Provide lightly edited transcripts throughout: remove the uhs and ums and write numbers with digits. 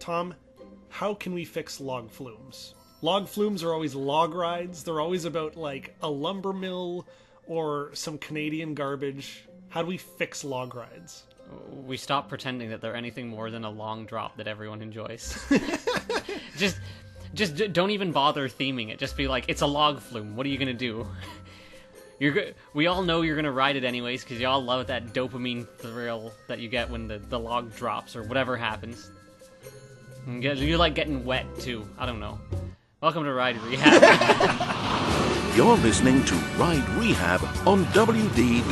Tom, how can we fix log flumes? Log flumes are always log rides. They're always about, like, a lumber mill or some Canadian garbage. How do we fix log rides? We stop pretending that they're anything more than a long drop that everyone enjoys. Just don't even bother theming it. Just be like, it's a log flume. What are you gonna do? We all know you're gonna ride it anyways, because y'all love that dopamine thrill that you get when the log drops or whatever happens. And you like getting wet too. I don't know. Welcome to Ride Rehab. You're listening to Ride Rehab on WDWNT.com.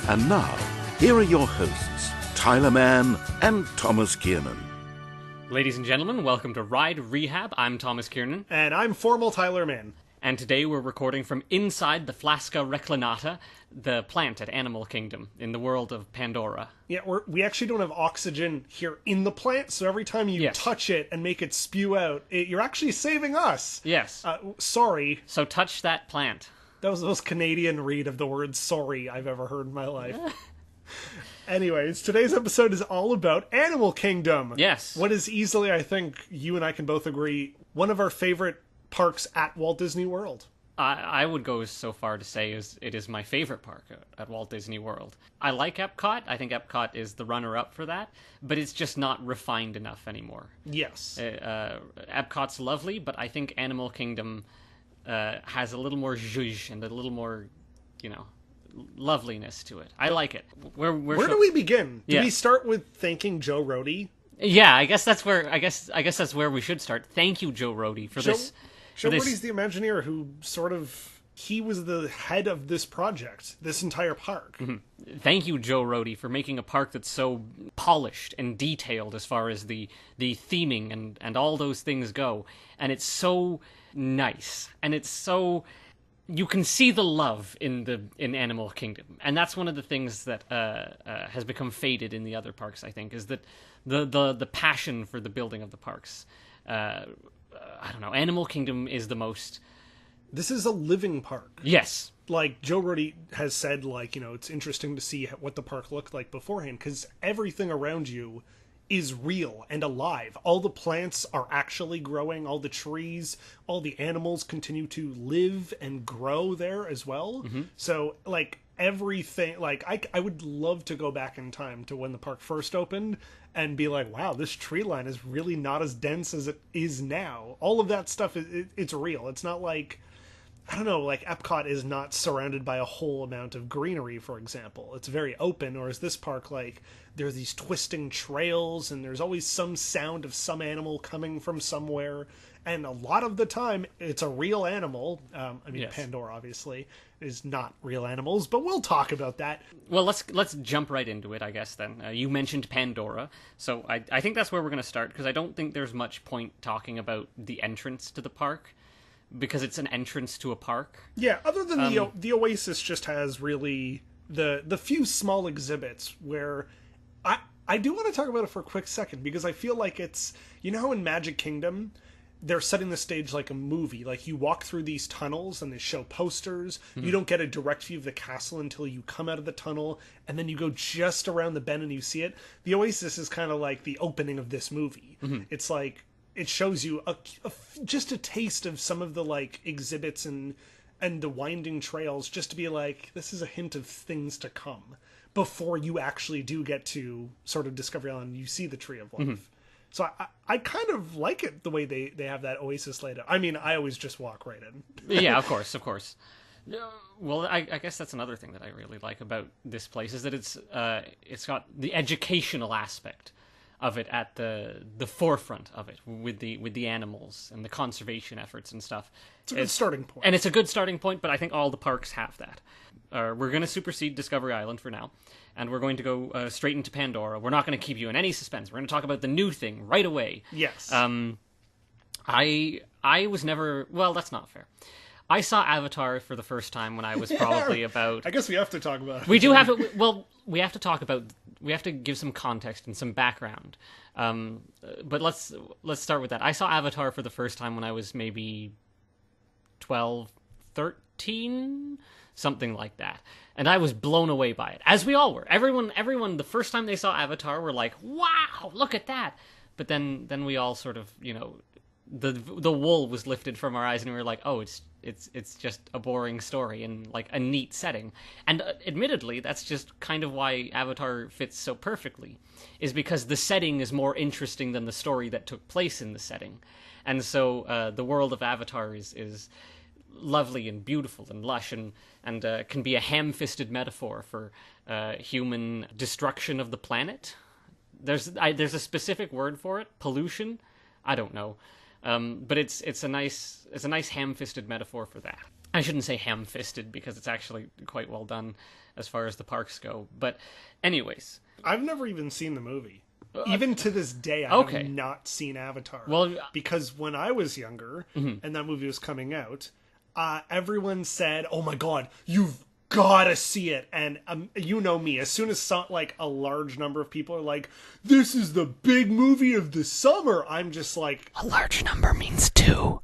And now, here are your hosts, Tyler Mann and Thomas Kiernan. Ladies and gentlemen, welcome to Ride Rehab. I'm Thomas Kiernan. And I'm formal Tyler Mann. And today we're recording from inside the Flasca Reclinata, the plant at Animal Kingdom, in the world of Pandora. Yeah, we actually don't have oxygen here in the plant, so every time you touch it and make it spew out, you're actually saving us. Yes. Sorry. So touch that plant. That was the most Canadian read of the word sorry I've ever heard in my life. Anyways, today's episode is all about Animal Kingdom. Yes. What is easily, I think, you and I can both agree, one of our favorite parks at Walt Disney World. I would go so far to say it is my favorite park at Walt Disney World. I like Epcot. I think Epcot is the runner-up for that, but it's just not refined enough anymore. Yes. Epcot's lovely, but I think Animal Kingdom has a little more zhuzh and a little more, loveliness to it. I like it. Where do we begin? Do we start with thanking Joe Rohde? Yeah, I guess that's where that's where we should start. Thank you, Joe Rohde, for this. Joe Rohde's the Imagineer who he was the head of this project, this entire park. Mm-hmm. Thank you, Joe Rohde, for making a park that's so polished and detailed as far as the theming and all those things go. And it's so nice, and it's so... You can see the love in Animal Kingdom, and that's one of the things that has become faded in the other parks. I think is that the passion for the building of the parks. I don't know. Animal Kingdom is the most. This is a living park. Yes, like Joe Rohde has said, it's interesting to see what the park looked like beforehand because everything around you is real and alive. All the plants are actually growing, all the trees, all the animals continue to live and grow there as well. Mm-hmm. So, everything, I would love to go back in time to when the park first opened and be like, wow, this tree line is really not as dense as it is now. All of that stuff, it's real. It's not like... I don't know, Epcot is not surrounded by a whole amount of greenery, for example. It's very open, or is this park, there are these twisting trails, and there's always some sound of some animal coming from somewhere, and a lot of the time, it's a real animal. Yes. Pandora, obviously, is not real animals, but we'll talk about that. Well, let's jump right into it, I guess, then. You mentioned Pandora, so I think that's where we're going to start, because I don't think there's much point talking about the entrance to the park, because it's an entrance to a park. Yeah, other than the Oasis just has really the few small exhibits where I do want to talk about it for a quick second because I feel like it's, how in Magic Kingdom they're setting the stage like a movie. You walk through these tunnels and they show posters. Mm-hmm. You don't get a direct view of the castle until you come out of the tunnel and then you go just around the bend and you see it. The Oasis is kind of like the opening of this movie. Mm-hmm. It's it shows you just a taste of some of the exhibits and the winding trails, just to be this is a hint of things to come before you actually do get to sort of Discovery Island and you see the Tree of Life. Mm-hmm. So I kind of like it the way they have that Oasis laid out. I always just walk right in. Yeah, of course. Well, I guess that's another thing that I really like about this place is that it's got the educational aspect of it at the forefront of it with the animals and the conservation efforts and stuff. It's a good starting point. And it's a good starting point, but I think all the parks have that. We're going to supersede Discovery Island for now, and we're going to go straight into Pandora. We're not going to keep you in any suspense. We're going to talk about the new thing right away. Yes. I was never... Well, that's not fair. I saw Avatar for the first time when I was probably about... I guess we have to talk about it. We do have to... Well, we have to talk about... We have to give some context and some background. But let's start with that. I saw Avatar for the first time when I was maybe 12, 13, something like that. And I was blown away by it, as we all were. Everyone, the first time they saw Avatar were like, wow, look at that. But then we all sort of, the wool was lifted from our eyes, and we were like, oh, it's just a boring story and like a neat setting. And admittedly, that's just kind of why Avatar fits so perfectly, is because the setting is more interesting than the story that took place in the setting. And so the world of Avatar is lovely and beautiful and lush, and can be a ham-fisted metaphor for human destruction of the planet. There's a specific word for it, pollution. I don't know, but it's a nice ham-fisted metaphor for that. I shouldn't say ham-fisted because it's actually quite well done as far as the parks go. But anyways, I've never even seen the movie. Even to this day, I have not seen Avatar. Well, because when I was younger and that movie was coming out, everyone said, "Oh my God, you've gotta see it!" And you know me, as soon as a large number of people are like, "This is the big movie of the summer," I'm just like, a large number means 2.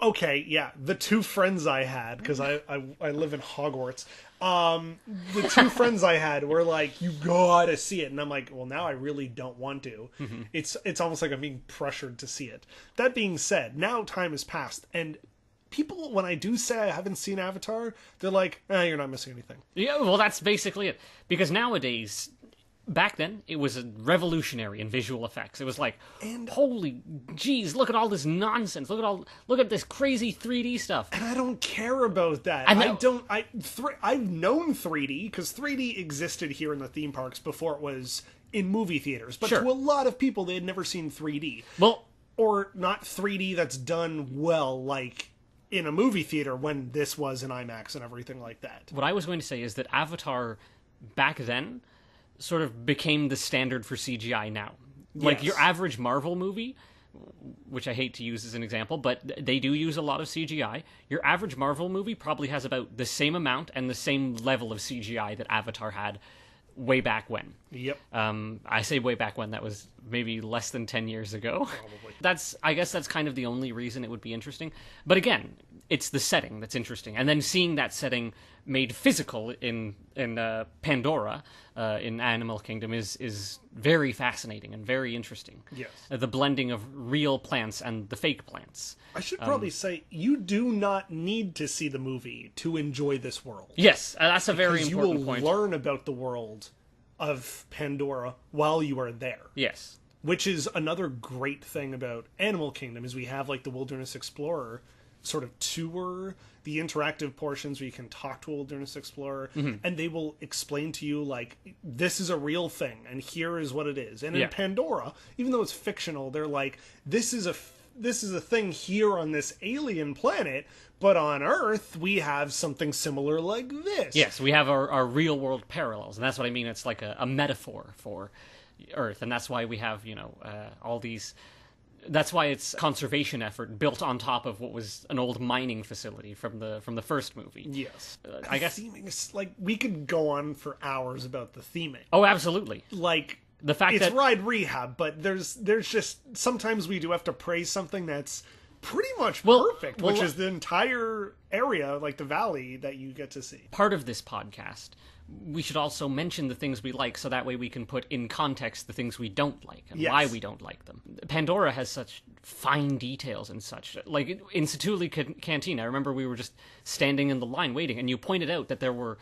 Okay, yeah, the 2 friends I had, because I live in Hogwarts. The 2 friends I had were like, "You gotta see it," and I'm like, well, now I really don't want to. It's almost like I'm being pressured to see it. That being said, now time has passed, and people, when I do say I haven't seen Avatar, they're like, you're not missing anything. Yeah, well, that's basically it. Because nowadays, back then, it was revolutionary in visual effects. It was like, holy jeez, look at all this nonsense. Look at this crazy 3D stuff. And I don't care about that. I've known 3D, because 3D existed here in the theme parks before it was in movie theaters. But to a lot of people, they had never seen 3D. Well, or not 3D that's done well, like in a movie theater when this was in IMAX and everything like that. What I was going to say is that Avatar, back then, sort of became the standard for CGI now. Like, your average Marvel movie, which I hate to use as an example, but they do use a lot of CGI. Your average Marvel movie probably has about the same amount and the same level of CGI that Avatar had way back when. Yep. I say way back when, that was maybe less than 10 years ago. Probably. I guess that's kind of the only reason it would be interesting. But again, it's the setting that's interesting. And then seeing that setting made physical in Pandora, in Animal Kingdom, is very fascinating and very interesting. Yes. The blending of real plants and the fake plants. I should probably say, you do not need to see the movie to enjoy this world. Yes, that's a very important point. You will learn about the world of Pandora while you are there. Yes. Which is another great thing about Animal Kingdom, is we have like the Wilderness Explorer sort of tour, the interactive portions where you can talk to a Wilderness Explorer, and they will explain to you, like, this is a real thing, and here is what it is. And in Pandora, even though it's fictional, they're like, this is a thing here on this alien planet, but on Earth, we have something similar like this. Yes, we have our real-world parallels, and that's what I mean. It's like a metaphor for Earth, and that's why we have, all these... That's why it's conservation effort built on top of what was an old mining facility from the first movie. Yes. I guess theming is, like, we could go on for hours about the theming. Oh, absolutely. Like, the fact it's that Ride Rehab, but there's just sometimes we do have to praise something that's pretty much perfect, which is the entire area, like the valley, that you get to see. Part of this podcast, we should also mention the things we like, so that way we can put in context the things we don't like and why we don't like them. Pandora has such fine details and such. Like, in Satuli Canteen, I remember we were just standing in the line waiting, and you pointed out that there were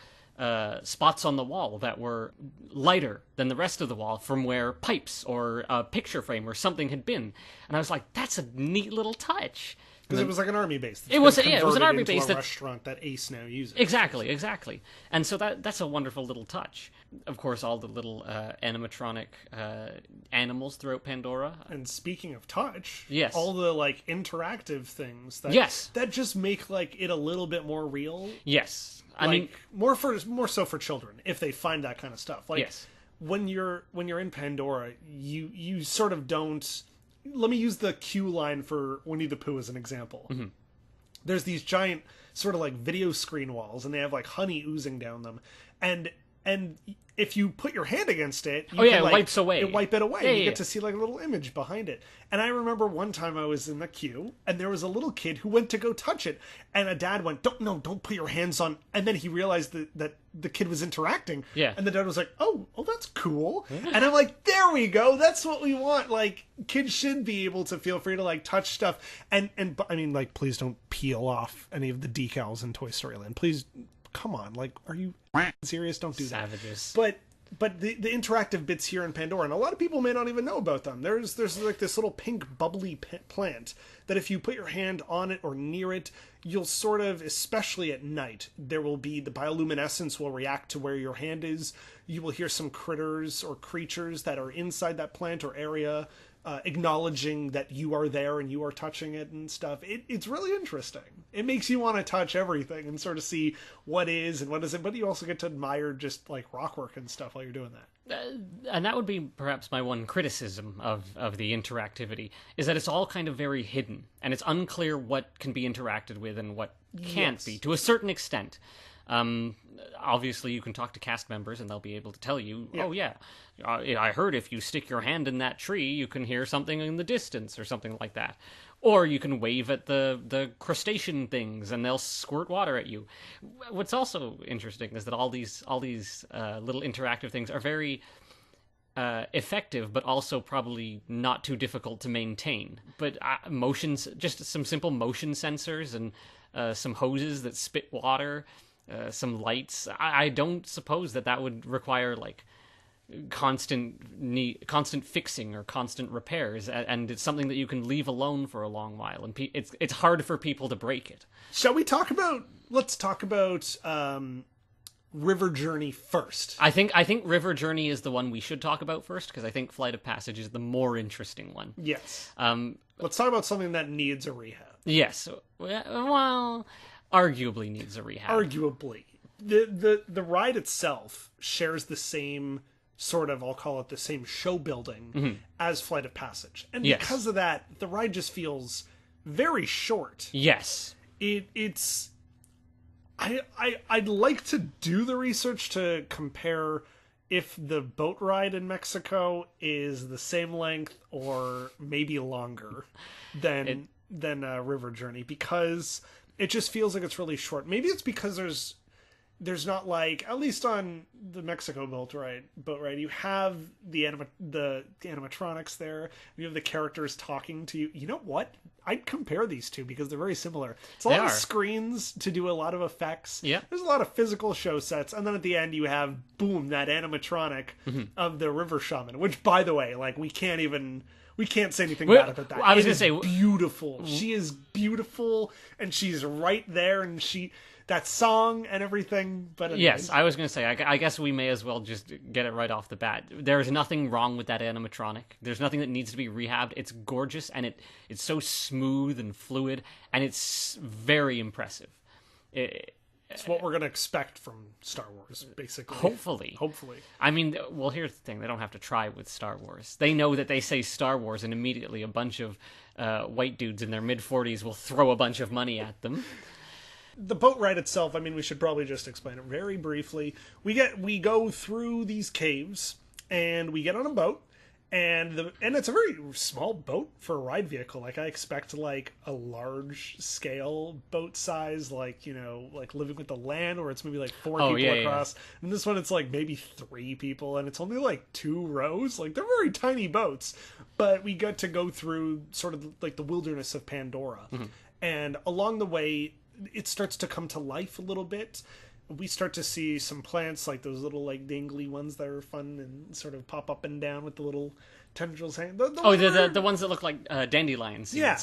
spots on the wall that were lighter than the rest of the wall from where pipes or a picture frame or something had been. And I was like, that's a neat little touch. Because it was like an army base. It was an army base. A restaurant that Ace now uses. Exactly. And so that's a wonderful little touch. Of course, all the little animatronic animals throughout Pandora. And speaking of touch, yes, all the like interactive things that that just make like it a little bit more real. Yes, I mean more so for children if they find that kind of stuff. Like when you're in Pandora, you sort of don't. Let me use the cue line for Winnie the Pooh as an example. Mm-hmm. There's these giant sort of like video screen walls, and they have like honey oozing down them. And and if you put your hand against it, you it can, like, wipes away. wipe it away. Yeah, You yeah, get to see like a little image behind it. And I remember one time I was in the queue, and there was a little kid who went to go touch it, and a dad went, don't put your hands on. And then he realized that the kid was interacting. Yeah. And the dad was like, oh, that's cool. And I'm like, there we go. That's what we want. Like, kids should be able to feel free to, like, touch stuff. And I mean, like, please don't peel off any of the decals in Toy Story Land. Please, come on. Like, are you serious? Don't do that. Savages. But the interactive bits here in Pandora, and a lot of people may not even know about them. There's like this little pink bubbly plant that if you put your hand on it or near it, you'll sort of, especially at night, there will be the bioluminescence will react to where your hand is. You will hear some critters or creatures that are inside that plant or area acknowledging that you are there and you are touching it and stuff. It's really interesting. It makes you want to touch everything and sort of see what is and what isn't, but you also get to admire just like rockwork and stuff while you're doing that. And that would be perhaps my one criticism of the interactivity, is that it's all kind of very hidden, and it's unclear what can be interacted with and what can't be, to a certain extent. Obviously, you can talk to cast members, and they'll be able to tell you, I heard if you stick your hand in that tree, you can hear something in the distance, or something like that. Or you can wave at the crustacean things, and they'll squirt water at you. What's also interesting is that all these little interactive things are very effective, but also probably not too difficult to maintain. But motions, just some simple motion sensors and some hoses that spit water. Some lights. I don't suppose that would require like constant fixing or constant repairs, and it's something that you can leave alone for a long while, and it's hard for people to break it. Shall we talk about? Let's talk about River Journey first. I think River Journey is the one we should talk about first, because I think Flight of Passage is the more interesting one. Yes. Let's talk about something that needs a rehab. Yes. Well, arguably needs a rehab. Arguably. The ride itself shares the same sort of, I'll call it the same show building as Flight of Passage. And because of that, the ride just feels very short. Yes. It's I'd like to do the research to compare if the boat ride in Mexico is the same length or maybe longer than River Journey, because it just feels like it's really short. Maybe it's because there's not, like, at least on the Mexico boat ride, you have the animatronics there. You have the characters talking to you. You know what? I'd compare these two because they're very similar. It's a lot of screens to do a lot of effects. Yeah. There's a lot of physical show sets, and then at the end you have, boom, that animatronic of the River Shaman, which, by the way, like, we can't say anything bad about that. I was going to say, beautiful. She is beautiful, and she's right there, and that song and everything. But anyways. Yes, I was going to say, I guess we may as well just get it right off the bat. There's nothing wrong with that animatronic. There's nothing that needs to be rehabbed. It's gorgeous, and it's so smooth and fluid, and it's very impressive. It's what we're going to expect from Star Wars, basically. Hopefully. I mean, well, here's the thing. They don't have to try with Star Wars. They know that they say Star Wars, and immediately a bunch of white dudes in their mid-40s will throw a bunch of money at them. The boat ride itself, I mean, we should probably just explain it very briefly. We go through these caves, and we get on a boat, and it's a very small boat for a ride vehicle. Like, I expect, like, a large scale boat size, like, you know, like Living with the Land, where it's maybe like 4 people across. Yeah. And this one, it's like maybe 3 people, and it's only like 2 rows. Like, they're very tiny boats, but we get to go through sort of like the wilderness of Pandora. And along the way, it starts to come to life a little bit. We start to see some plants, like those little, like, dangly ones that are fun and sort of pop up and down with the little tendrils hanging. The ones that look like dandelion seeds. Yeah,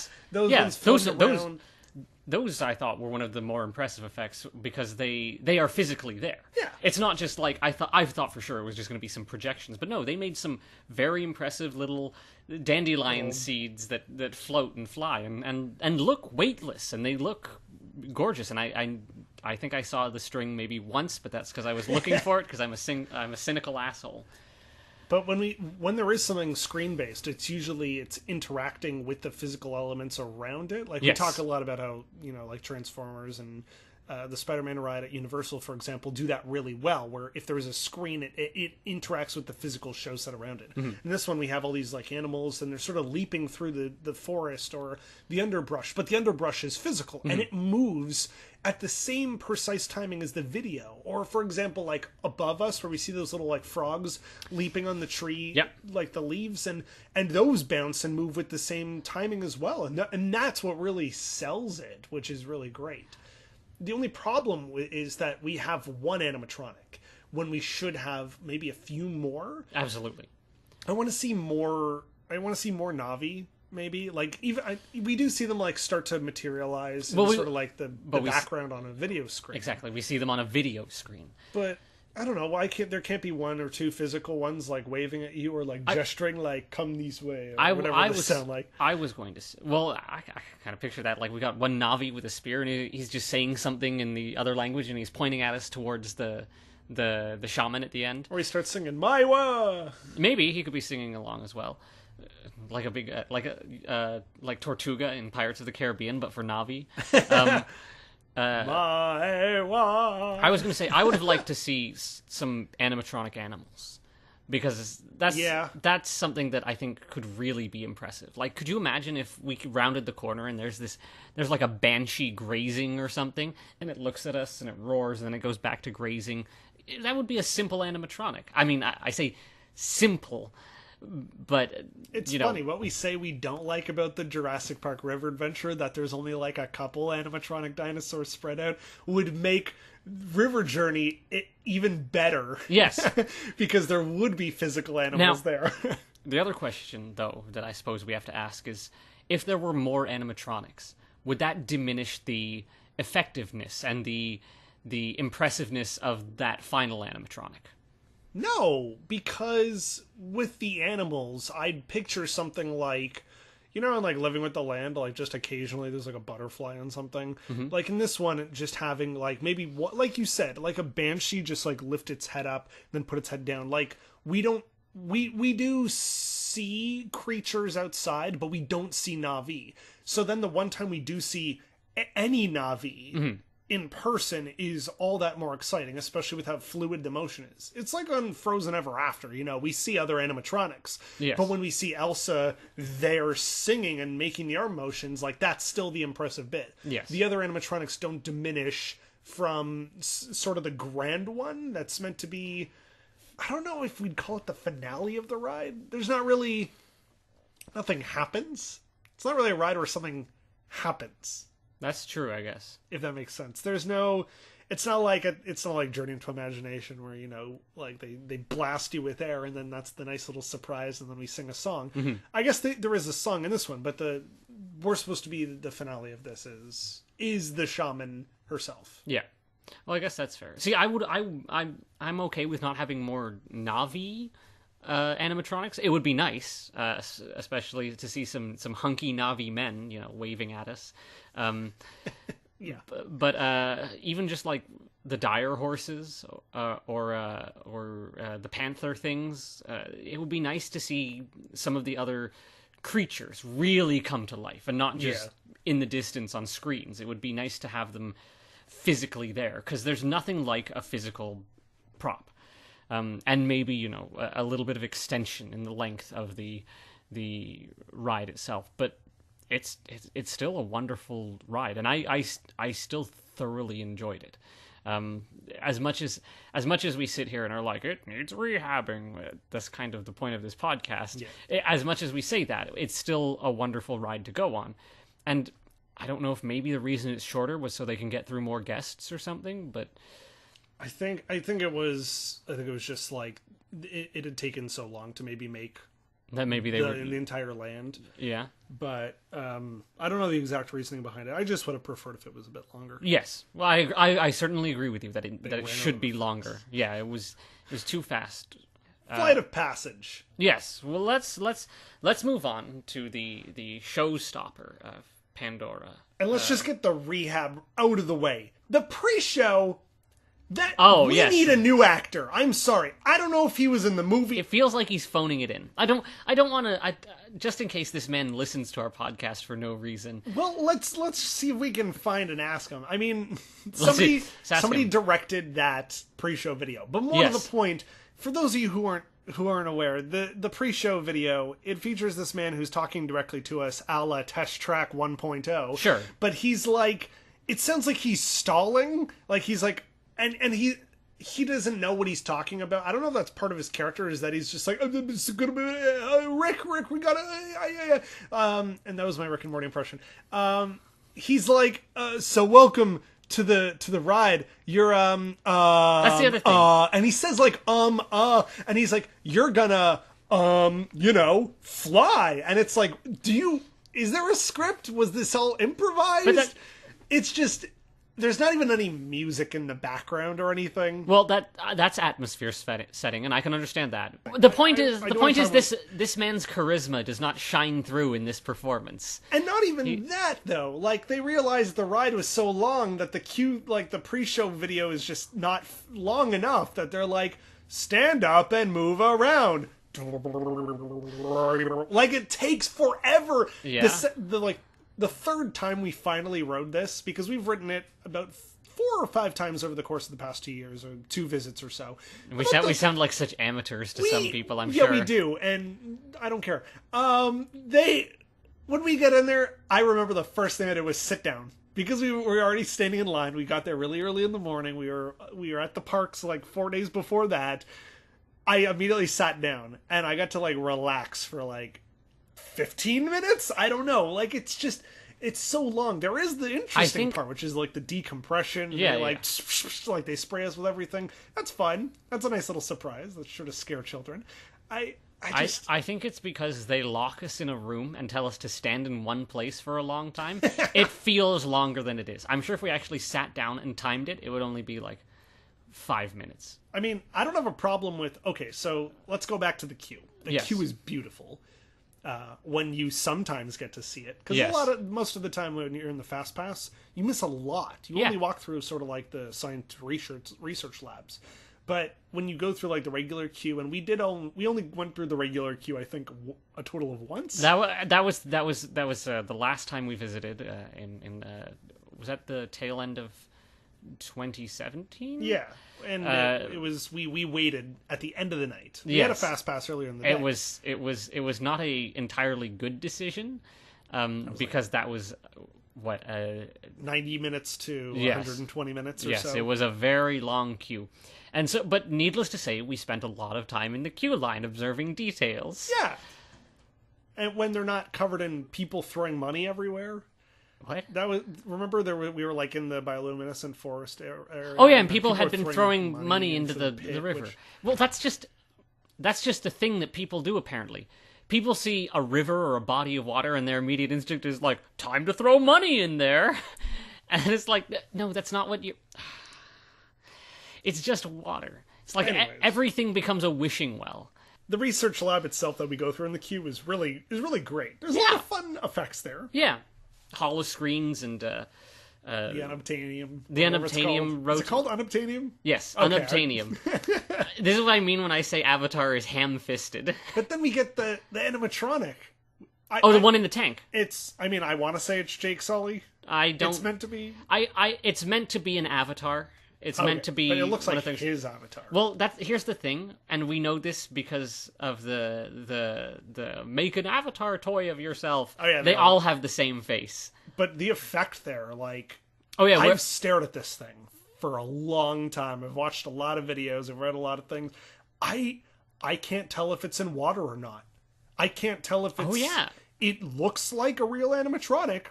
those I thought were one of the more impressive effects, because they are physically there. Yeah, it's not just like I thought for sure it was just going to be some projections, but no, they made some very impressive little dandelion seeds that float and fly and look weightless, and they look gorgeous. And I think I saw the string maybe once, but that's because I was looking for it, because I'm a cynical asshole. But when there is something screen based, it's usually interacting with the physical elements around it. Like, we talk a lot about how, you know, like Transformers and the Spider-Man ride at Universal, for example, do that really well, where if there is a screen, it interacts with the physical show set around it. In this one, we have all these like animals, and they're sort of leaping through the forest or the underbrush, but the underbrush is physical, and it moves at the same precise timing as the video. Or, for example, like above us, where we see those little like frogs leaping on the tree, like the leaves, and those bounce and move with the same timing as well, and that's what really sells it, which is really great. The only problem is that we have one animatronic when we should have maybe a few more. Absolutely. I want to see more. I want to see more Na'vi. Maybe like we do see them like start to materialize, sort of like the background on a video screen. Exactly, we see them on a video screen. But I don't know why there can't be one or two physical ones like waving at you or like gesturing like "come this way" or whatever they sound like. I was going to say, well, I kind of picture that like we got one Na'vi with a spear and he's just saying something in the other language and he's pointing at us towards the shaman at the end. Or he starts singing "Maiwa." Maybe he could be singing along as well. Like a big, like Tortuga in Pirates of the Caribbean, but for Na'vi. I was going to say I would have liked to see some animatronic animals, because that's something that I think could really be impressive. Like, could you imagine if we rounded the corner and there's like a banshee grazing or something, and it looks at us and it roars and then it goes back to grazing? That would be a simple animatronic. I mean, I say simple. But it's funny what we say we don't like about the Jurassic Park River Adventure, that there's only like a couple animatronic dinosaurs spread out, would make River Journey even better. Yes. Because there would be physical animals there. The other question, though, that I suppose we have to ask is, if there were more animatronics, would that diminish the effectiveness and the impressiveness of that final animatronic? No, because with the animals, I'd picture something like, in like Living with the Land, like just occasionally there's like a butterfly on something. Mm-hmm. Like in this one, just having like maybe what, like you said, like a banshee just like lift its head up, then put its head down. Like we do see creatures outside, but we don't see Na'vi. So then the one time we do see any Na'vi in person is all that more exciting, especially with how fluid the motion is. It's like on Frozen Ever After, we see other animatronics, but when we see Elsa there singing and making the arm motions, like that's still the impressive bit. Yes. The other animatronics don't diminish from sort of the grand one that's meant to be, I don't know if we'd call it the finale of the ride. There's not really, nothing happens. It's not really a ride where something happens. That's true, I guess. If that makes sense. It's not like Journey into Imagination where, like they blast you with air and then that's the nice little surprise and then we sing a song. Mm-hmm. I guess there is a song in this one, but we're supposed to be the finale of this is the shaman herself. Yeah. Well, I guess that's fair. See, I'm okay with not having more Na'vi animatronics. It would be nice, especially to see some hunky Na'vi men, waving at us. Yeah. But even just like the dire horses or the panther things, it would be nice to see some of the other creatures really come to life and not just in the distance on screens. It would be nice to have them physically there, because there's nothing like a physical prop. And maybe, a little bit of extension in the length of the ride itself. But it's still a wonderful ride, and I still thoroughly enjoyed it. As much as we sit here and are like, it needs rehabbing, that's kind of the point of this podcast. Yeah. As much as we say that, it's still a wonderful ride to go on. And I don't know if maybe the reason it's shorter was so they can get through more guests or something, but I think it was just like it had taken so long to maybe make that maybe they were in the entire land. Yeah. But I don't know the exact reasoning behind it. I just would have preferred if it was a bit longer. Yes. Well, I certainly agree with you that it should be longer. Yeah, it was too fast. Flight of Passage. Yes. Well, let's move on to the showstopper of Pandora. And let's just get the Rehab out of the way. The pre-show, We need a new actor. I'm sorry. I don't know if he was in the movie. It feels like he's phoning it in. I don't want to. Just in case this man listens to our podcast for no reason. Well, let's see if we can find and ask him. I mean, somebody directed that pre-show video. But more to the point, for those of you who aren't aware, the pre-show video, it features this man who's talking directly to us, a la Test Track 1.0. Sure. But he's like, it sounds like he's stalling. Like he's like, and he doesn't know what he's talking about. I don't know if that's part of his character, is that he's just like, Rick, we gotta, and that was my Rick and Morty impression. He's like, so welcome to the ride. You're, that's the other thing. And he says like, and he's like, you're gonna, fly. And it's like, is there a script? Was this all improvised? It's just, there's not even any music in the background or anything. Well, that's atmosphere setting, and I can understand that. The point is this man's charisma does not shine through in this performance. And not even that, though. Like, they realized the ride was so long that the pre-show video is just not long enough that they're like, stand up and move around. Like, it takes forever. Yeah. The third time we finally rode this, because we've ridden it about 4 or 5 times over the course of the past 2 years, or 2 visits or so. We sound like such amateurs to some people, I'm sure. Yeah, we do, and I don't care. When we get in there, I remember the first thing I did was sit down. Because we were already standing in line, we got there really early in the morning, we were at the parks like 4 days before that. I immediately sat down, and I got to like relax for like 15 minutes? I don't know. Like, it's so long. There is the interesting part, which is like the decompression. Yeah, like they spray us with everything. That's fun. That's a nice little surprise. That's sure to scare children. I think it's because they lock us in a room and tell us to stand in one place for a long time. It feels longer than it is. I'm sure if we actually sat down and timed it, it would only be like 5 minutes. I mean, I don't have a problem with... Okay, so let's go back to the queue. The queue is beautiful. When you sometimes get to see it, because most of the time when you're in the Fast Pass, you miss a lot. You only walk through sort of like the science research labs, but when you go through like the regular queue, and we only went through the regular queue, I think a total of once. That was the last time we visited. Was that the tail end of 2017? Yeah. And it was we waited at the end of the night. We had a Fast Pass earlier in the day. It was not a entirely good decision, because that was what 90 minutes to 120 minutes or so. Yes, it was a very long queue. And so, but needless to say, we spent a lot of time in the queue line observing details. Yeah. And when they're not covered in people throwing money everywhere. What? Remember we were like in the bioluminescent forest area. Oh yeah, and people had been throwing money into the river. Well, that's just a thing that people do apparently. People see a river or a body of water and their immediate instinct is like, time to throw money in there. And it's like, no, that's not what you... It's just water. It's like everything becomes a wishing well. The research lab itself that we go through in the queue is really great. There's a lot of fun effects there. Yeah. Hollow screens and the unobtainium. The unobtainium. Is it called unobtainium? Yes, okay. Unobtainium. This is what I mean when I say Avatar is ham-fisted. But then we get the animatronic. The one in the tank. I want to say it's Jake Sully. It's meant to be. It's meant to be an avatar. It's meant to be. But it looks like his avatar. Well, here's the thing, and we know this because of the make an avatar toy of yourself. Oh yeah, they all have the same face. But the effect there, like, I've stared at this thing for a long time. I've watched a lot of videos. I've read a lot of things. I can't tell if it's in water or not. I can't tell if it's. Oh yeah. It looks like a real animatronic.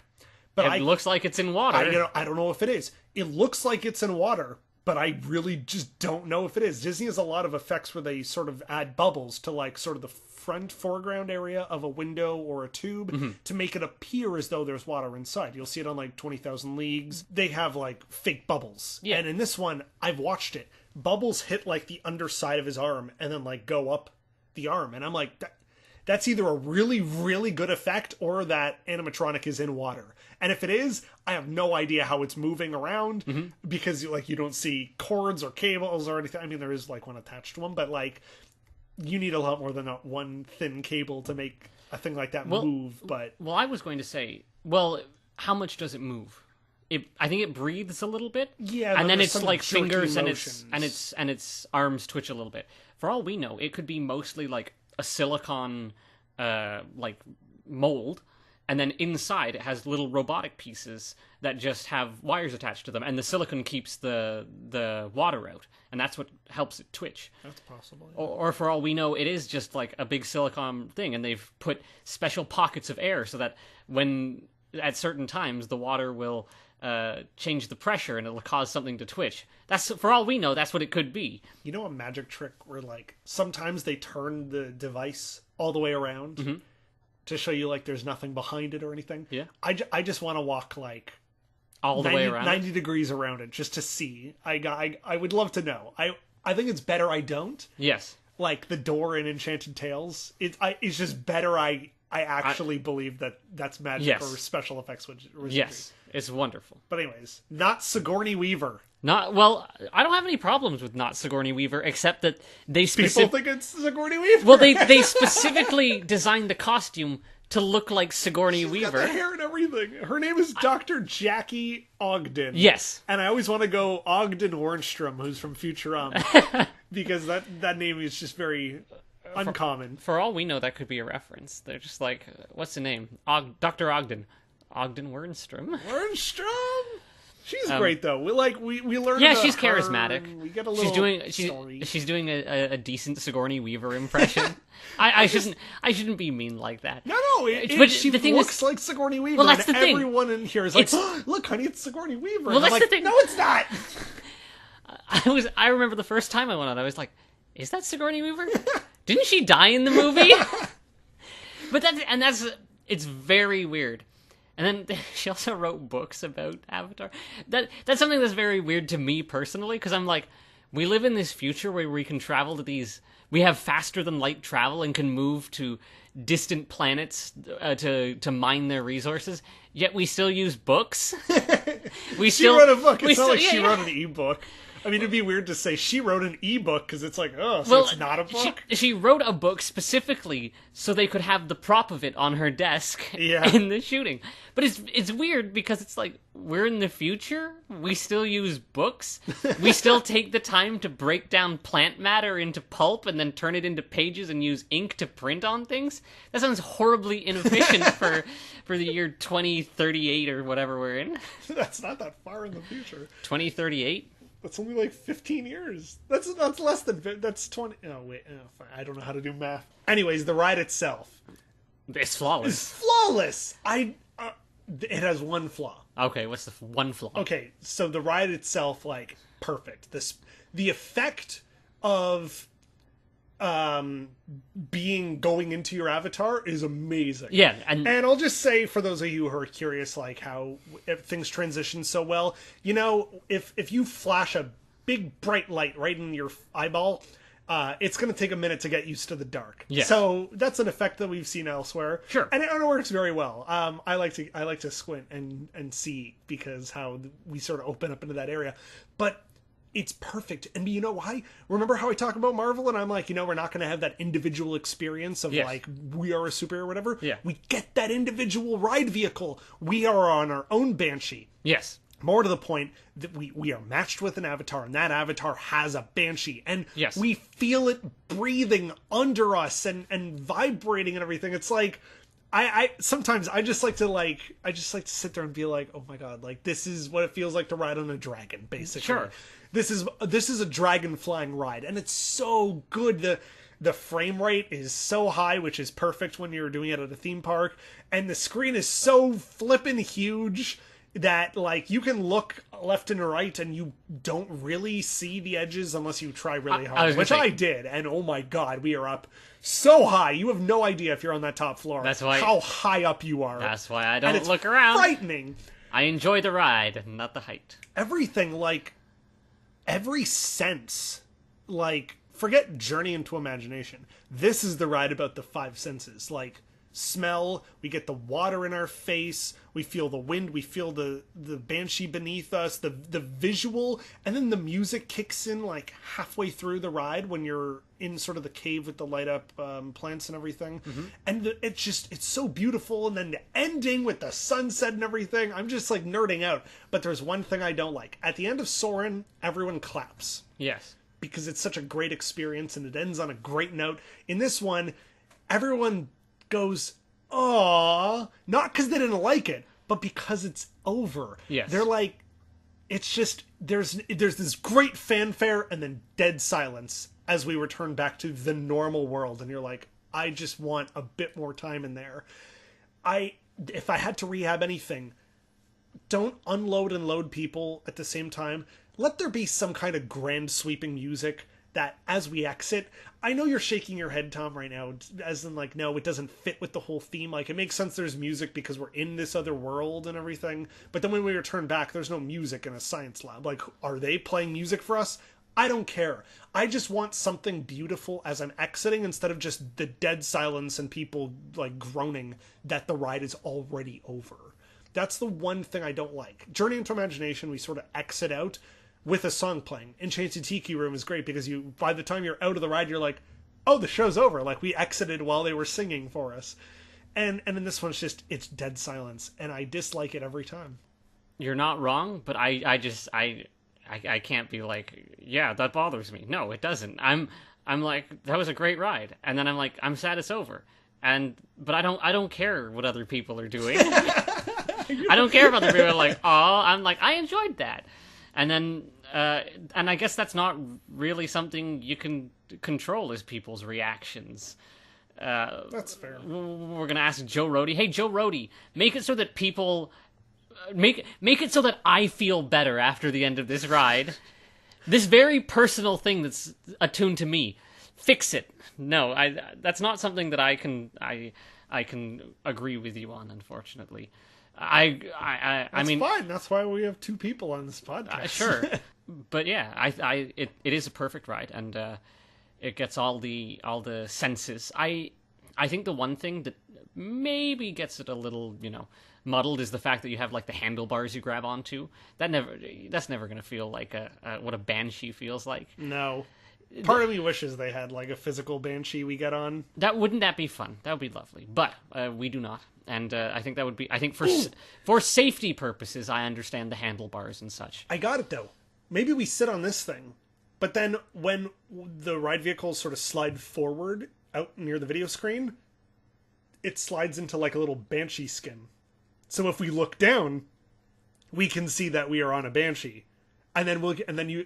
But it looks like it's in water. I don't know if it is. It looks like it's in water, but I really just don't know if it is. Disney has a lot of effects where they sort of add bubbles to like sort of the foreground area of a window or a tube to make it appear as though there's water inside. You'll see it on like 20,000 Leagues. They have like fake bubbles. Yeah. And in this one, I've watched it. Bubbles hit like the underside of his arm and then like go up the arm. And I'm like, that's either a really, really good effect or that animatronic is in water. And if it is, I have no idea how it's moving around because like you don't see cords or cables or anything. I mean, there is like one attached to them, but like you need a lot more than one thin cable to make a thing like that move. But I was going to say, how much does it move? I think it breathes a little bit. Yeah, and then there's it's some like jerky fingers motions. and its arms twitch a little bit. For all we know, it could be mostly like a silicon like mold, and then inside it has little robotic pieces that just have wires attached to them, and the silicon keeps the water out, and that's what helps it twitch. That's possible. Yeah. Or for all we know, it is just like a big silicon thing, and they've put special pockets of air so that when at certain times the water will change the pressure and it'll cause something to twitch. That's, for all we know, that's what it could be. You know, a magic trick where like sometimes they turn the device all the way around to show you like there's nothing behind it or anything. Yeah. I just want to walk like All the way around. 90 degrees around it just to see. I would love to know. I think it's better I don't. Yes. Like the door in Enchanted Tales. It's just better I actually believe that that's magic or special effects would Yes. It's wonderful. But anyways, not Sigourney Weaver. I don't have any problems with not Sigourney Weaver, except that they People think it's Sigourney Weaver. Well, they specifically designed the costume to look like Sigourney She's Weaver. got the hair and everything. Her name is Dr. Jackie Ogden. Yes. And I always want to go Ogden Wernstrom, who's from Futurama, because that name is just very uncommon. For all we know, that could be a reference. They're just like, what's the name? Dr. Ogden. Ogden Wernstrom. Wernstrom? She's great though. We learned. Yeah, about she's her. charismatic. We get a little story. She's doing a decent Sigourney Weaver impression. I shouldn't be mean like that. No, but she the thing looks is, like Sigourney Weaver. Well, that's and the thing. Everyone in here is like, oh, look, honey, it's Sigourney Weaver. Well, and that's I'm the like, thing. No, it's not. I remember the first time I went on, I was like, is that Sigourney Weaver? Didn't she die in the movie? But it's very weird. And then she also wrote books about Avatar. That's something that's very weird to me personally, because I'm like, we live in this future where we can travel to these... We have faster than light travel and can move to distant planets to mine their resources, yet we still use books. She wrote a book. It's not like she wrote an e-book. I mean, it'd be weird to say she wrote an e-book, because it's like, it's not a book? She wrote a book specifically so they could have the prop of it on her desk in the shooting. But it's weird, because it's like, we're in the future, we still use books, we still take the time to break down plant matter into pulp and then turn it into pages and use ink to print on things? That sounds horribly inefficient for the year 2038 or whatever we're in. That's not that far in the future. 2038? That's only like 15 years. That's less than... That's 20... Oh, wait. Fine. I don't know how to do math. Anyways, the ride itself. It's flawless. It's flawless! It has one flaw. Okay, what's the one flaw? Okay, so the ride itself, like, perfect. The effect of going into your avatar is amazing. Yeah, and I'll just say, for those of you who are curious, like how things transition so well, you know, if you flash a big bright light right in your eyeball, it's going to take a minute to get used to the dark. Yeah. So that's an effect that we've seen elsewhere. Sure. And it works very well. I like to squint and see, because how we sort of open up into that area. But it's perfect. And you know why? Remember how I talk about Marvel and I'm like, we're not going to have that individual experience of like, we are a superhero or whatever. Yeah. We get that individual ride vehicle. We are on our own Banshee. Yes. More to the point, that we are matched with an avatar, and that avatar has a Banshee, and we feel it breathing under us and vibrating and everything. It's like, I sometimes I just like to sit there and be like, oh my god, like this is what it feels like to ride on a dragon, basically. Sure. This is a dragon flying ride, and it's so good. The frame rate is so high, which is perfect when you're doing it at a theme park, and the screen is so flippin' huge that like you can look left and right and you don't really see the edges unless you try really hard, which I did, and oh my god, we are up so high. You have no idea if you're on that top floor. That's why how high up you are. That's why I don't look around. Frightening. I enjoy the ride, not the height. Everything, like every sense, like forget Journey into Imagination. This is the ride about the five senses. Like, smell, we get the water in our face, we feel the wind, we feel the banshee beneath us, the visual, and then the music kicks in like halfway through the ride when you're in sort of the cave with the light up plants and everything. And it's so beautiful. And then the ending with the sunset and everything, I'm just like nerding out. But there's one thing I don't like. At the end of Soarin', everyone claps. Yes. Because it's such a great experience and it ends on a great note. In this one, everyone goes, "Aww," not because they didn't like it, but because it's over. Yes. They're like, it's just, there's this great fanfare and then dead silence as we return back to the normal world. And you're like, I just want a bit more time in there. If I had to rehab anything, don't unload and load people at the same time. Let there be some kind of grand sweeping music that as we exit, I know you're shaking your head, Tom, right now, as in like, no, it doesn't fit with the whole theme. Like, it makes sense there's music because we're in this other world and everything. But then when we return back, there's no music in a science lab. Like, are they playing music for us? I don't care. I just want something beautiful as I'm exiting instead of just the dead silence and people like groaning that the ride is already over. That's the one thing I don't like. Journey into Imagination, we sort of exit out with a song playing. Enchanted Tiki Room is great because by the time you're out of the ride, you're like, oh, the show's over. Like, we exited while they were singing for us. And in this one, it's dead silence. And I dislike it every time. You're not wrong, but I can't be like, yeah, that bothers me. No, it doesn't. I'm like, that was a great ride. And then I'm like, I'm sad it's over. But I don't care what other people are doing. I don't care if other people are like, oh, I'm like, I enjoyed that. And then, and I guess that's not really something you can control, is people's reactions. That's fair. We're gonna ask Joe Rohde. Hey, Joe Rohde, make it so that people make it so that I feel better after the end of this ride. This very personal thing that's attuned to me. Fix it. No, that's not something that I can agree with you on, unfortunately. I mean, fine. That's why we have two people on this podcast. Sure, but yeah, it is a perfect ride, and it gets all the senses. I think the one thing that maybe gets it a little, muddled is the fact that you have like the handlebars you grab onto. That's never gonna feel like what a banshee feels like. No. Part of me wishes they had like a physical banshee we get on. Wouldn't that be fun? That would be lovely. But we do not, and I think that would be. I think for safety purposes, I understand the handlebars and such. I got it though. Maybe we sit on this thing, but then when the ride vehicles sort of slide forward out near the video screen, it slides into like a little banshee skin. So if we look down, we can see that we are on a banshee. And then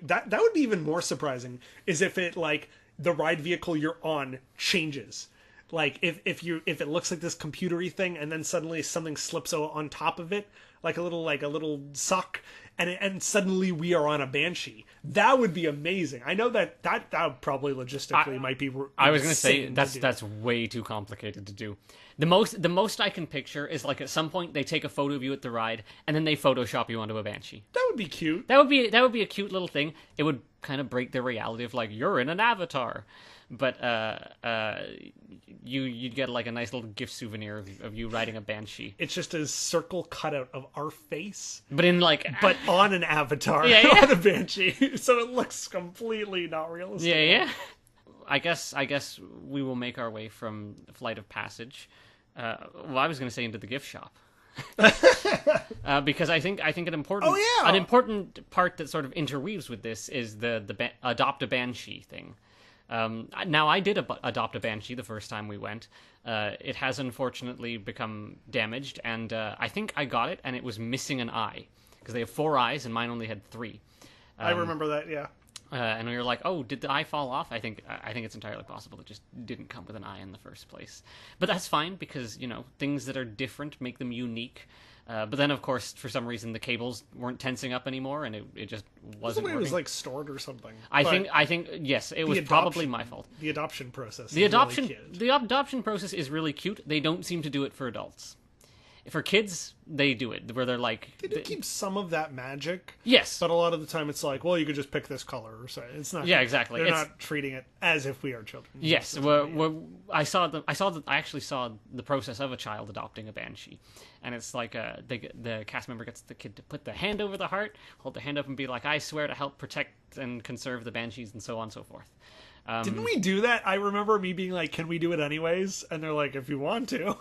that would be even more surprising is if it like the ride vehicle you're on changes. Like if it looks like this computery thing and then suddenly something slips on top of it, like a little sock, and suddenly we are on a banshee. That would be amazing. I know that probably logistically might be. I was going to say that's way too complicated to do. The most I can picture is like at some point they take a photo of you at the ride and then they Photoshop you onto a banshee. That would be cute. That would be a cute little thing. It would kind of break the reality of like you're in an avatar, but you'd get like a nice little gift souvenir of you riding a banshee. It's just a circle cutout of our face, but on an avatar, on a banshee, so it looks completely not realistic. Yeah. I guess we will make our way from Flight of Passage. I was going to say into the gift shop. Because I think an important part that sort of interweaves with this is the adopt a banshee thing. Now I did adopt a banshee the first time we went. It has unfortunately become damaged, and I think I got it and it was missing an eye because they have 4 eyes and mine only had 3. I remember that, yeah. And we were like, oh, did the eye fall off? I think it's entirely possible it just didn't come with an eye in the first place. But that's fine because, things that are different make them unique. But then, of course, for some reason, the cables weren't tensing up anymore, and it just wasn't working. It was, stored or something. I think, yes, it was probably my fault. The adoption process The adoption process is really cute. They don't seem to do it for adults. For kids, they do it where they're like, They do keep some of that magic. yes, But a lot of the time it's like, well, you could just pick this color. Or so it's not. Yeah, exactly. They're It's- not treating it as if we are children. yes. I actually saw the process of a child adopting a banshee, and it's like the cast member gets the kid to put the hand over the heart, hold the hand up, and be like, "I swear to help protect and conserve the banshees," and so on and so forth. Didn't we do that? I remember me being like, can we do it anyways? And they're like, if you want to.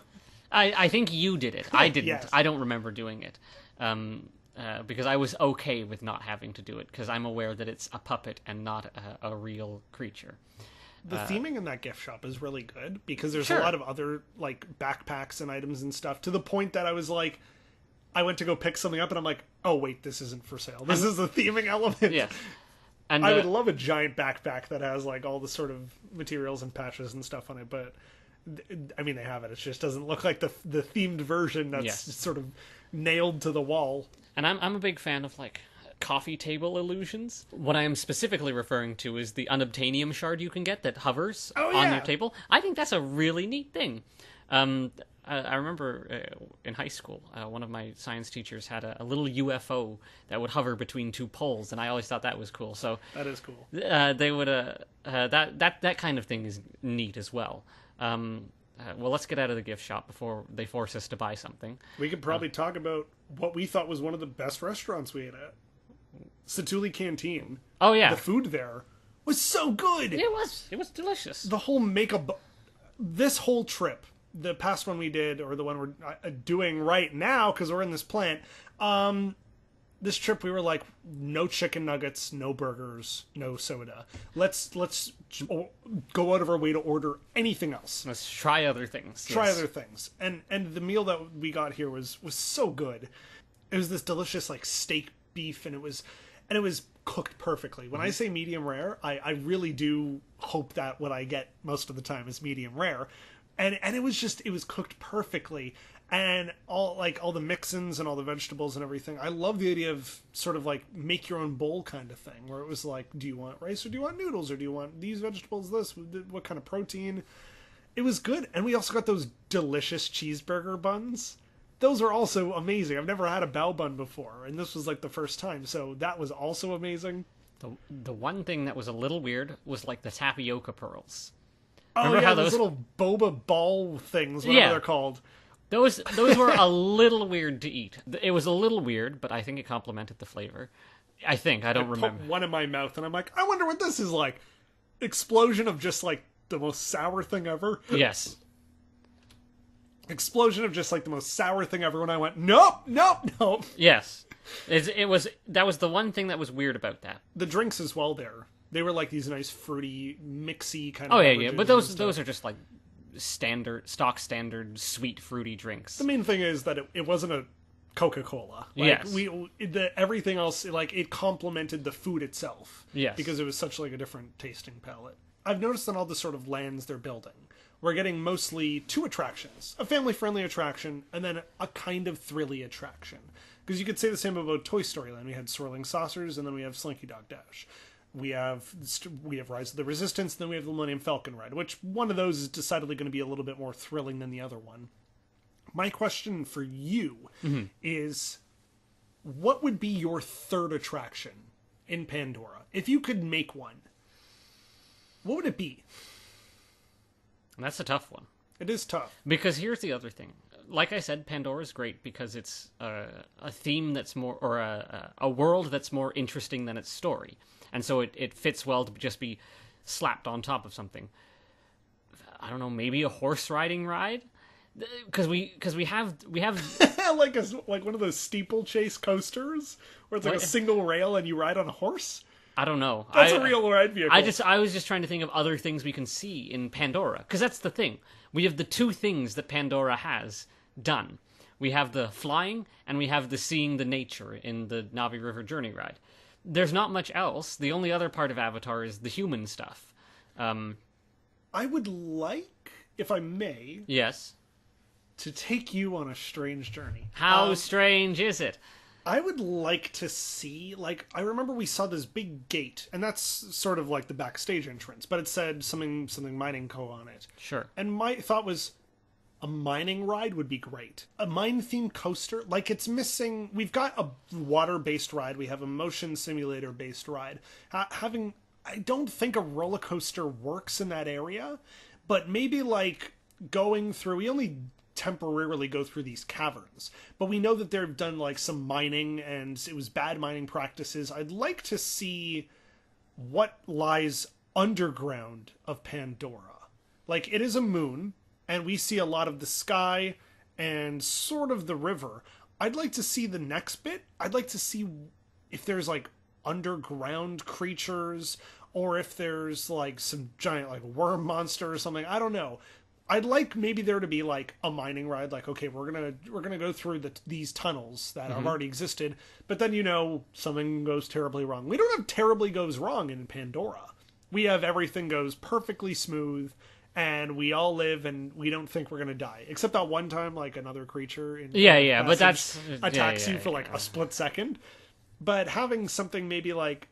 I think you did it. I didn't. Yes. I don't remember doing it. Because I was okay with not having to do it, because I'm aware that it's a puppet and not a real creature. The theming in that gift shop is really good because there's Sure. a lot of other like backpacks and items and stuff to the point that I was like, I went to go pick something up and I'm like, oh wait, this isn't for sale. This is the theming element. Yeah. And I would love a giant backpack that has like all the sort of materials and patches and stuff on it, but I mean they have it. It just doesn't look like the themed version that's Yes. sort of nailed to the wall. And I'm a big fan of, like, coffee table illusions. What I am specifically referring to is the unobtainium shard you can get that hovers Oh, on yeah. your table. I think that's a really neat thing. I remember in high school, one of my science teachers had a little UFO that would hover between two poles, and I always thought that was cool. So That is cool. they would that kind of thing is neat as well. Well, let's get out of the gift shop before they force us to buy something. We could probably talk about what we thought was one of the best restaurants we ate at. Satuli Canteen. Oh yeah, The food there was so good. it was delicious. The whole makeup, this whole trip, the past one we did, or the one we're doing right now because we're in this plant. This trip we were like, no chicken nuggets, no burgers, no soda. Let's go out of our way to order anything else. Let's try other things. Try Yes. other things. And the meal that we got here was so good. It was this delicious like steak beef, and it was cooked perfectly. When I say medium rare, I really do hope that what I get most of the time is medium rare. And it was cooked perfectly. And all the mix-ins and all the vegetables and everything. I love the idea of sort of like make your own bowl kind of thing, where it was like, do you want rice or do you want noodles or do you want these vegetables, this, what kind of protein? It was good. And we also got those delicious cheeseburger buns. Those are also amazing. I've never had a bao bun before, and this was like the first time, so that was also amazing. The one thing that was a little weird was like the tapioca pearls. Oh Remember yeah, how those those- little boba ball things, whatever Yeah. they're called. Those were a little weird to eat. It was a little weird, but I think it complemented the flavor. I don't remember. Put one in my mouth, and I'm like, I wonder what this is like. Explosion of just like the most sour thing ever. Yes. Explosion of just like the most sour thing ever. When I went, nope. Yes. That was the one thing that was weird about that. The drinks as well. They were like these nice fruity, mixy kind of. Oh yeah, beverages but and those stuff. are just like stock standard sweet fruity drinks. The main thing is that it wasn't a Coca-Cola. Like, Yes. Everything else, like, it complemented the food itself. Yes. Because it was such like a different tasting palette. I've noticed on all the sort of lands they're building, we're getting mostly two attractions. A family-friendly attraction, and then a kind of thrilly attraction. Because you could say the same about Toy Story Land. We had Swirling Saucers, and then we have Slinky Dog Dash. We have Rise of the Resistance, and then we have the Millennium Falcon ride, which one of those is decidedly going to be a little bit more thrilling than the other one. My question for you is, what would be your third attraction in Pandora? If you could make one, what would it be? And that's a tough one. It is tough. Because here's the other thing. Like I said, Pandora's great because it's a theme that's more, or a world that's more interesting than its story. And so it fits well to just be slapped on top of something. I don't know, maybe a horse riding ride? Because we have like one of those steeplechase coasters where it's like What? a single rail and you ride on a horse. I don't know. That's a real ride vehicle. I was just trying to think of other things we can see in Pandora, because that's the thing. We have the two things that Pandora has done. We have the flying and we have the seeing the nature in the Navi River Journey ride. There's not much else. The only other part of Avatar is the human stuff. I would like, if I may, Yes. to take you on a strange journey. How strange is it? I would like to see, like, I remember we saw this big gate, and that's sort of like the backstage entrance, but it said something Mining Co. on it. Sure. And my thought was, a mining ride would be great. A mine-themed coaster, like it's missing... We've got a water-based ride. We have a motion simulator-based ride. I don't think a roller coaster works in that area, but maybe like going through... We only temporarily go through these caverns, but we know that they've done like some mining, and it was bad mining practices. I'd like to see what lies underground of Pandora. Like, it is a moon, and we see a lot of the sky and sort of the river. I'd like to see the next bit. I'd like to see if there's like underground creatures, or if there's like some giant like worm monster or something. I don't know. I'd like maybe there to be like a mining ride, like, okay, we're gonna go through these tunnels that have already existed, but then, you know, something goes terribly wrong. We don't have terribly goes wrong in Pandora. We have everything goes perfectly smooth, and we all live, and we don't think we're gonna die, except that one time, like another creature in but that's attacks you for like a split second. But having something maybe like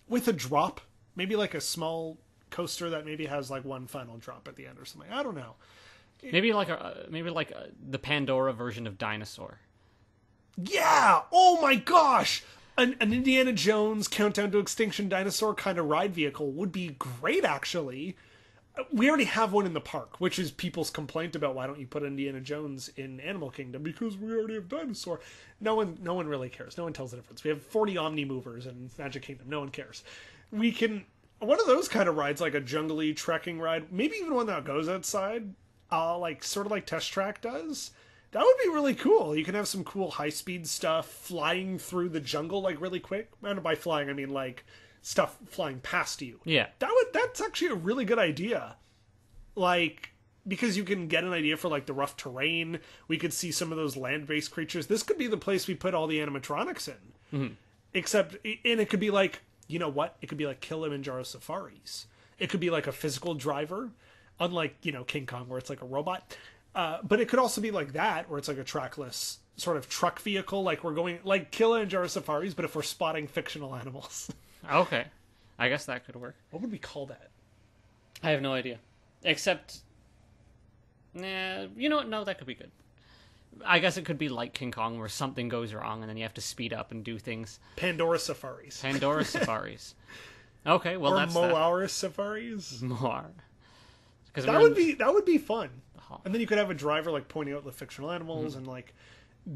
with a drop, maybe like a small coaster that maybe has like one final drop at the end or something. I don't know. Maybe like the Pandora version of Dinosaur. Yeah. Oh my gosh. An Indiana Jones Countdown to Extinction dinosaur kind of ride vehicle would be great, actually. We already have one in the park, which is people's complaint about why don't you put Indiana Jones in Animal Kingdom, because we already have dinosaur. No one really cares. No one tells the difference. We have 40 Omni Movers in Magic Kingdom. No one cares. We can, one of those kind of rides, like a jungly trekking ride, maybe even one that goes outside, like sort of like Test Track does. That would be really cool. You can have some cool high-speed stuff flying through the jungle like really quick. And by flying, I mean like stuff flying past you. Yeah. That's actually a really good idea. Like, because you can get an idea for like the rough terrain. We could see some of those land-based creatures. This could be the place we put all the animatronics in. Mm-hmm. Except, and it could be like, you know what? It could be like Kilimanjaro Safaris. It could be like a physical driver, unlike, you know, King Kong, where it's like a robot. But it could also be like that, where it's like a trackless sort of truck vehicle, like we're going like Kilimanjaro Safaris, but if we're spotting fictional animals. Okay, I guess that could work. What would we call that? I have no idea. Except, you know what? No, that could be good. I guess it could be like King Kong, where something goes wrong and then you have to speed up and do things. Pandora Safaris. Pandora Safaris. Okay, well, or that's Moaris Safaris. Moar. That would be fun. And then you could have a driver like pointing out the fictional animals and like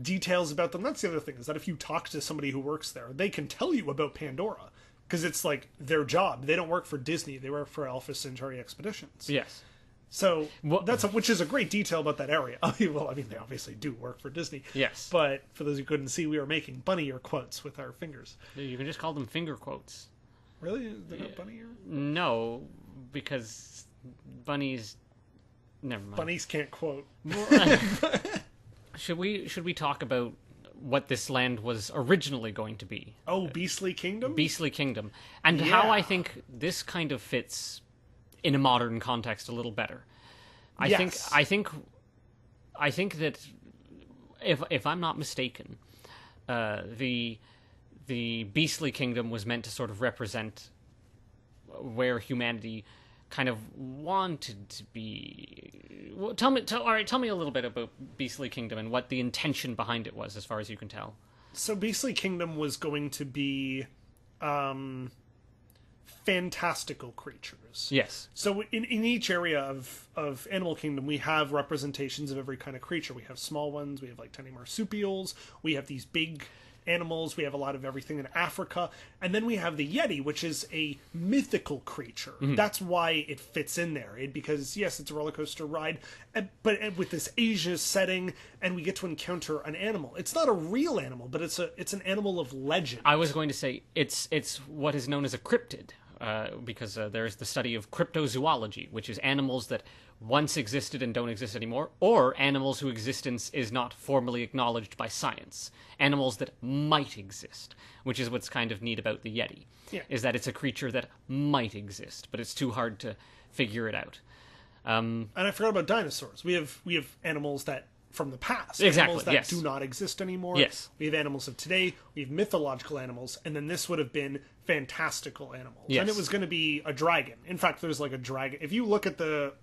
details about them. That's the other thing, is that if you talk to somebody who works there, they can tell you about Pandora, because it's like their job. They don't work for Disney; they work for Alpha Centauri Expeditions. Yes. So which is a great detail about that area. Well, I mean, they obviously do work for Disney. Yes. But for those who couldn't see, we were making bunny ear quotes with our fingers. You can just call them finger quotes. Really? They're not bunny ear? No, because bunnies. Never mind. Bunnies can't quote. Should we talk about what this land was originally going to be? Oh, Beastly Kingdom? Beastly Kingdom. And how I think this kind of fits in a modern context a little better. I think that if I'm not mistaken, the Beastly Kingdom was meant to sort of represent where humanity kind of wanted to be. Well, tell me a little bit about Beastly Kingdom and what the intention behind it was, as far as you can tell. So Beastly Kingdom was going to be fantastical creatures. Yes. So in each area of Animal Kingdom, we have representations of every kind of creature. We have small ones, we have like tiny marsupials, we have these big animals, we have a lot of everything in Africa, and then we have the Yeti, which is a mythical creature. Mm-hmm. That's why it fits in there, because yes, it's a roller coaster ride, but with this Asia setting, and we get to encounter an animal. It's not a real animal, but it's an animal of legend. I was going to say it's what is known as a cryptid, because there's the study of cryptozoology, which is animals that once existed and don't exist anymore, or animals whose existence is not formally acknowledged by science. Animals that might exist, which is what's kind of neat about the Yeti, is that it's a creature that might exist, but it's too hard to figure it out. And I forgot about dinosaurs. We have animals that from the past, exactly, animals that do not exist anymore. Yes. We have animals of today, we have mythological animals, and then this would have been fantastical animals. Yes. And it was going to be a dragon. In fact, there's like a dragon. If you look at the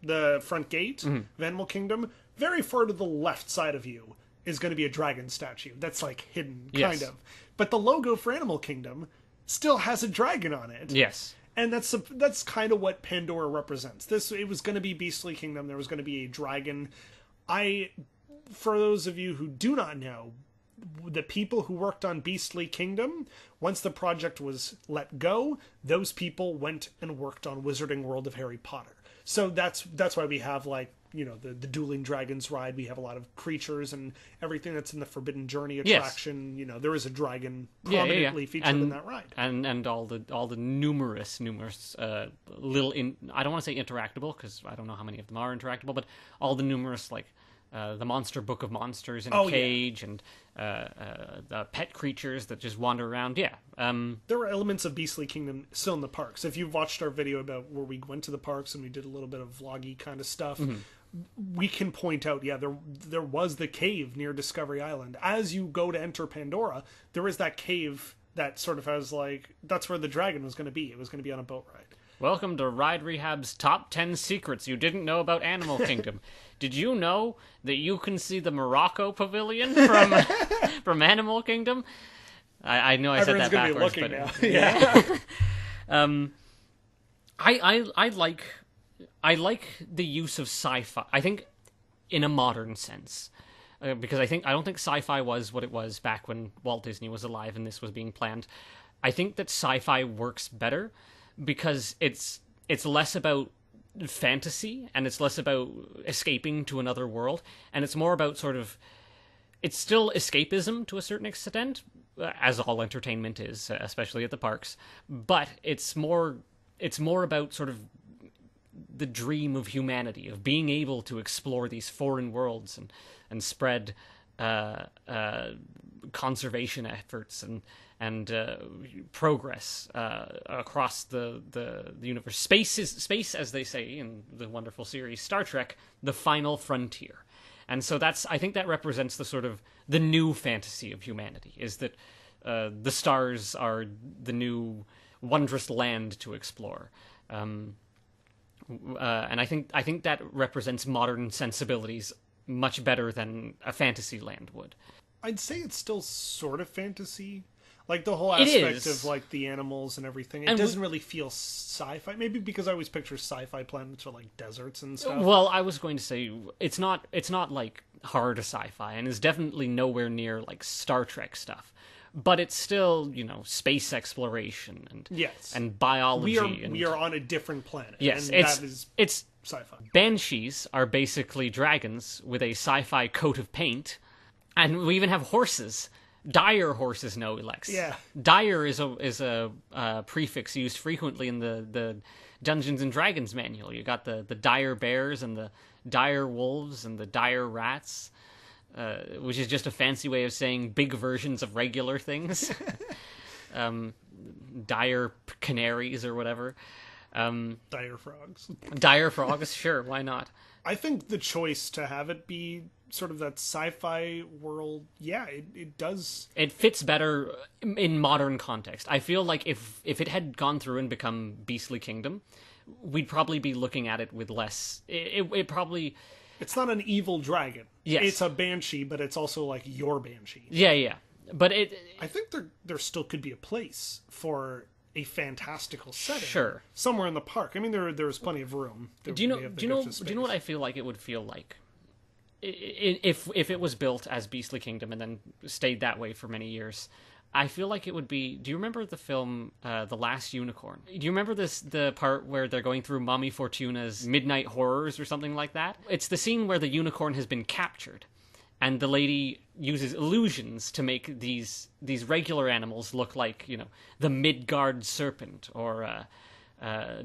the front gate of Animal Kingdom, very far to the left side of you is going to be a dragon statue that's like hidden, kind of. But the logo for Animal Kingdom still has a dragon on it. Yes. And that's kind of what Pandora represents. It was going to be Beastly Kingdom. There was going to be a dragon. For those of you who do not know, the people who worked on Beastly Kingdom, once the project was let go, those people went and worked on Wizarding World of Harry Potter. So that's why we have like, you know, the Dueling Dragons ride. We have a lot of creatures and everything that's in the Forbidden Journey attraction. Yes. You know, there is a dragon prominently featured in that ride. And all the numerous little I don't want to say interactable, because I don't know how many of them are interactable, but all the numerous like the Monster Book of Monsters in a cage, and the pet creatures that just wander around. Yeah. There were elements of Beastly Kingdom still in the parks. If you've watched our video about where we went to the parks and we did a little bit of vloggy kind of stuff, we can point out, there was the cave near Discovery Island. As you go to enter Pandora, there is that cave that sort of has like, that's where the dragon was going to be. It was going to be on a boat ride. Welcome to Ride Rehab's Top 10 Secrets You Didn't Know About Animal Kingdom. Did you know that you can see the Morocco Pavilion from Animal Kingdom? I know I said that backwards, but now. Yeah. I like the use of sci-fi. I think in a modern sense, because I don't think sci-fi was what it was back when Walt Disney was alive and this was being planned. I think that sci-fi works better because it's less about fantasy and it's less about escaping to another world, and it's more about sort of, it's still escapism to a certain extent, as all entertainment is, especially at the parks, but it's more about sort of the dream of humanity, of being able to explore these foreign worlds and spread conservation efforts and progress across the universe. Space, as they say in the wonderful series Star Trek, the final frontier. And so I think that represents the sort of the new fantasy of humanity, is that the stars are the new wondrous land to explore. And I think that represents modern sensibilities much better than a fantasy land would. I'd say it's still sort of fantasy. Like the whole aspect of like the animals and everything. It doesn't really feel sci-fi. Maybe because I always picture sci-fi planets are like deserts and stuff. Well, I was going to say it's not like hard sci-fi, and it's definitely nowhere near like Star Trek stuff. But it's still, you know, space exploration and biology. We are on a different planet. Yes, and it's sci-fi. Banshees are basically dragons with a sci-fi coat of paint, and we even have horses. Dire horses, no less. Yeah. Dire is a prefix used frequently in the Dungeons and Dragons manual. You got the dire bears and the dire wolves and the dire rats. Which is just a fancy way of saying big versions of regular things. Dire canaries or whatever. Dire frogs. Dire frogs, sure, why not? I think the choice to have it be sort of that sci-fi world, it does. It fits better in modern context. I feel like if it had gone through and become Beastly Kingdom, we'd probably be looking at it with less. It probably. It's not an evil dragon. Yes. It's a banshee, but it's also like your banshee. Yeah. But I think there still could be a place for a fantastical setting. Sure. Somewhere in the park. I mean, there's plenty of room. Do you know what I feel like it would feel like? If it was built as Beastly Kingdom and then stayed that way for many years, I feel like it would be. Do you remember the film The Last Unicorn? Do you remember the part where they're going through Mommy Fortuna's midnight horrors or something like that? It's the scene where the unicorn has been captured, and the lady uses illusions to make these regular animals look like, you know, the Midgard serpent or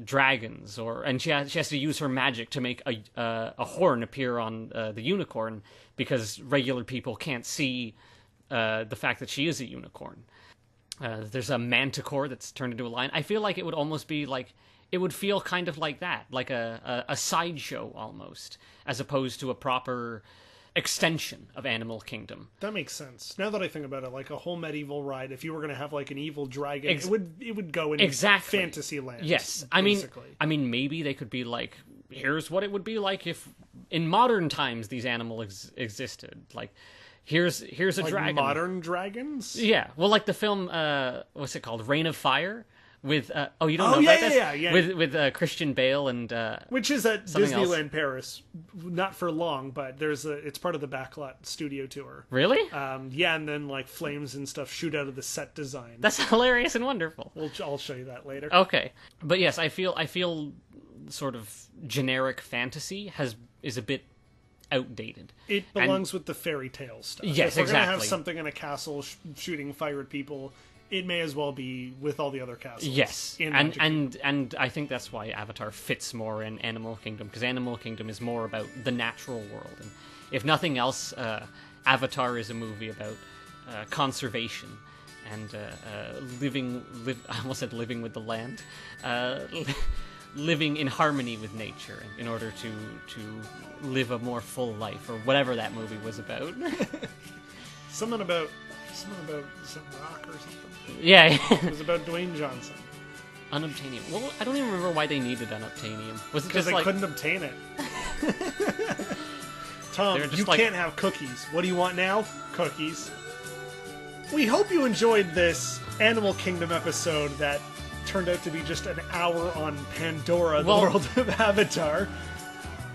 dragons, and she has to use her magic to make a horn appear on the unicorn, because regular people can't see the fact that she is a unicorn. There's a manticore that's turned into a lion. I feel like it would almost be like, it would feel kind of like that, like a sideshow almost, as opposed to a proper extension of Animal Kingdom. That makes sense. Now that I think about it, like a whole medieval ride, if you were going to have like an evil dragon, it would go in fantasy land. Yes. Basically. I mean, maybe they could be like, here's what it would be like if in modern times these animals existed. Like, here's a like dragon. Modern dragons? Yeah. Well, like the film, what's it called? Reign of Fire? With you don't know yeah, about this? Yeah. With Christian Bale and which is at Disneyland else. Paris, not for long, but it's part of the Backlot studio tour. Really? Yeah, and then like flames and stuff shoot out of the set design. That's hilarious and wonderful. I'll show you that later. Okay, but yes, I feel sort of generic fantasy is a bit outdated. It belongs with the fairy tale stuff. Yes, if we're exactly. gonna have something in a castle shooting fire at people, it may as well be with all the other castles. Yes, and I think that's why Avatar fits more in Animal Kingdom, because Animal Kingdom is more about the natural world, and if nothing else, Avatar is a movie about conservation and I almost said living with the land, living in harmony with nature in order to live a more full life, or whatever that movie was about. Something about some rock or something. Yeah. It was about Dwayne Johnson. Unobtainium. Well, I don't even remember why they needed unobtainium. Was it because just they like couldn't obtain it? Tom, you can't have cookies. What do you want now? Cookies. We hope you enjoyed this Animal Kingdom episode that turned out to be just an hour on Pandora, the world of Avatar.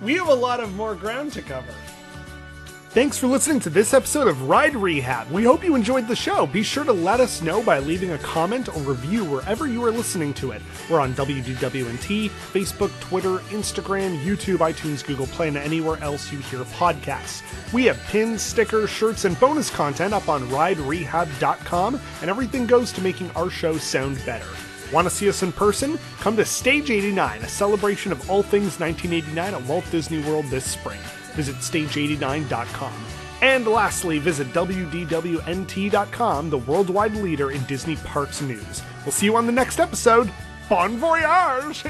We have a lot of more ground to cover. Thanks for listening to this episode of Ride Rehab. We hope you enjoyed the show. Be sure to let us know by leaving a comment or review wherever you are listening to it. We're on WDWNT, Facebook, Twitter, Instagram, YouTube, iTunes, Google Play, and anywhere else you hear podcasts. We have pins, stickers, shirts, and bonus content up on riderehab.com, and everything goes to making our show sound better. Want to see us in person? Come to Stage 89, a celebration of all things 1989 at Walt Disney World this spring. Visit stage89.com. And lastly, visit WDWNT.com, the worldwide leader in Disney Parks news. We'll see you on the next episode. Bon voyage!